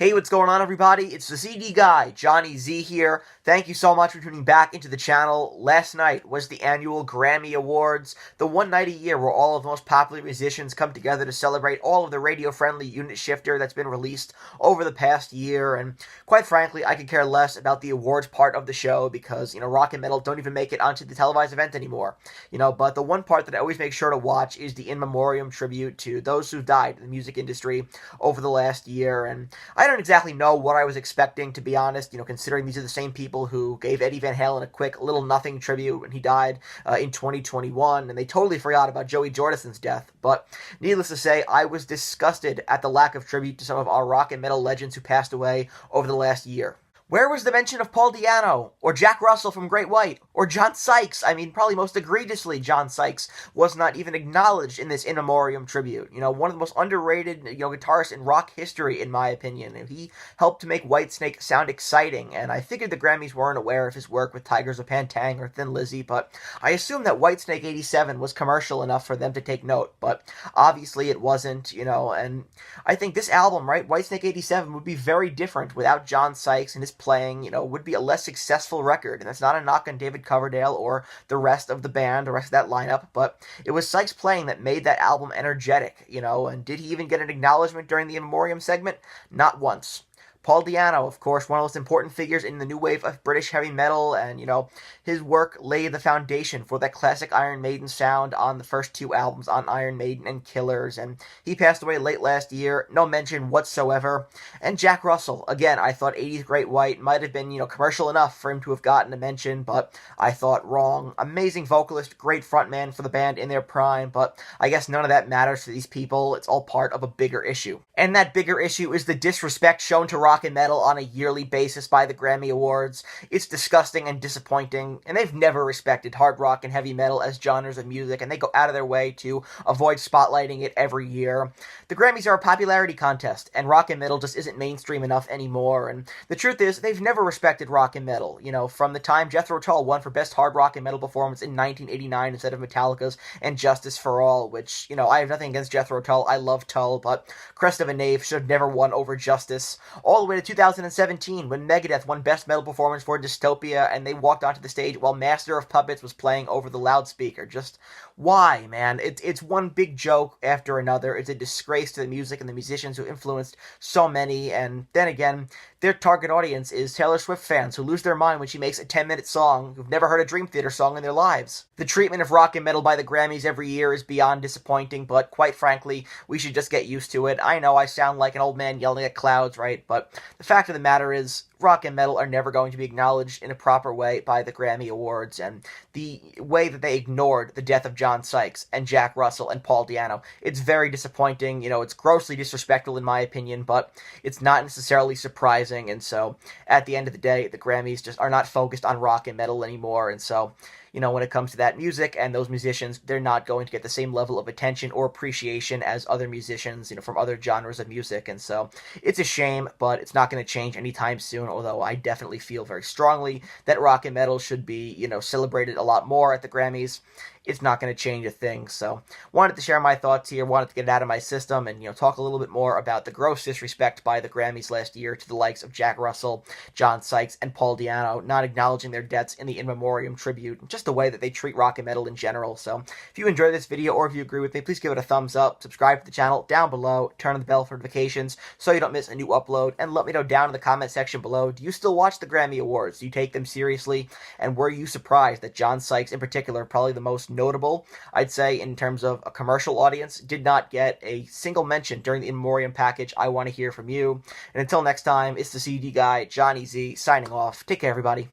Hey, what's going on, everybody? It's the CD guy, Johnny Z here. Thank you so much for tuning back into the channel. Last night was the annual Grammy Awards, the one night a year where all of the most popular musicians come together to celebrate all of the radio-friendly unit shifter that's been released over the past year. And quite frankly, I could care less about the awards part of the show because, rock and metal don't even make it onto the televised event anymore. But the one part that I always make sure to watch is the In Memoriam tribute to those who died in the music industry over the last year. And I don't exactly know what I was expecting, to be honest, considering these are the same people who gave Eddie Van Halen a quick little nothing tribute when he died in 2021, and they totally forgot about Joey Jordison's death. But needless to say, I was disgusted at the lack of tribute to some of our rock and metal legends who passed away over the last year. Where was the mention of Paul Di'Anno, or Jack Russell from Great White, or John Sykes? I mean, probably most egregiously, John Sykes was not even acknowledged in this In Memoriam tribute. One of the most underrated, guitarists in rock history, in my opinion. And he helped to make Whitesnake sound exciting, and I figured the Grammys weren't aware of his work with Tygers Of Pan Tang or Thin Lizzy, but I assumed that Whitesnake 87 was commercial enough for them to take note, but obviously it wasn't, and I think this album, right, Whitesnake 87, would be very different without John Sykes and his playing, would be a less successful record. And that's not a knock on David Coverdale or the rest of the band, the rest of that lineup, but it was Sykes' playing that made that album energetic, and did he even get an acknowledgement during the In Memoriam segment? Not once. Paul Di'Anno, of course, one of the most important figures in the new wave of British heavy metal, and, his work laid the foundation for that classic Iron Maiden sound on the first two albums on Iron Maiden and Killers, and he passed away late last year, no mention whatsoever. And Jack Russell, again, I thought 80s Great White might have been, commercial enough for him to have gotten a mention, but I thought wrong. Amazing vocalist, great frontman for the band in their prime, but I guess none of that matters to these people. It's all part of a bigger issue. And that bigger issue is the disrespect shown to rock and metal on a yearly basis by the Grammy Awards. It's disgusting and disappointing, and they've never respected hard rock and heavy metal as genres of music, and they go out of their way to avoid spotlighting it every year. The Grammys are a popularity contest, and rock and metal just isn't mainstream enough anymore, and the truth is, they've never respected rock and metal. From the time Jethro Tull won for Best Hard Rock and Metal Performance in 1989 instead of Metallica's And Justice for All, which, I have nothing against Jethro Tull, I love Tull, but Crest of a Knave should have never won over Justice. All the way to 2017, when Megadeth won Best Metal Performance for Dystopia, and they walked onto the stage while Master of Puppets was playing over the loudspeaker. Just, why, man? It's one big joke after another. It's a disgrace to the music and the musicians who influenced so many, and then again, their target audience is Taylor Swift fans who lose their mind when she makes a 10-minute song, who've never heard a Dream Theater song in their lives. The treatment of rock and metal by the Grammys every year is beyond disappointing, but quite frankly, we should just get used to it. I know I sound like an old man yelling at clouds, right? But the fact of the matter is, rock and metal are never going to be acknowledged in a proper way by the Grammy Awards, and the way that they ignored the death of John Sykes and Jack Russell and Paul Di'Anno, it's very disappointing. It's grossly disrespectful in my opinion, but it's not necessarily surprising, and so at the end of the day, the Grammys just are not focused on rock and metal anymore, and so when it comes to that music and those musicians, they're not going to get the same level of attention or appreciation as other musicians, from other genres of music. And so it's a shame, but it's not going to change anytime soon, although I definitely feel very strongly that rock and metal should be, celebrated a lot more at the Grammys. It's not going to change a thing. So wanted to share my thoughts here, wanted to get it out of my system and, talk a little bit more about the gross disrespect by the Grammys last year to the likes of Jack Russell, John Sykes, and Paul Di'Anno, not acknowledging their deaths in the In Memoriam tribute, just the way that they treat rock and metal in general. So if you enjoyed this video or if you agree with me, please give it a thumbs up, subscribe to the channel down below, turn on the bell for notifications so you don't miss a new upload, and let me know down in the comment section below, do you still watch the Grammy Awards? Do you take them seriously? And were you surprised that John Sykes in particular, probably the most notable, I'd say, in terms of a commercial audience, did not get a single mention during the In Memoriam package? I want to hear from you. And until next time, it's the CD guy, Johnny Z, signing off. Take care, everybody.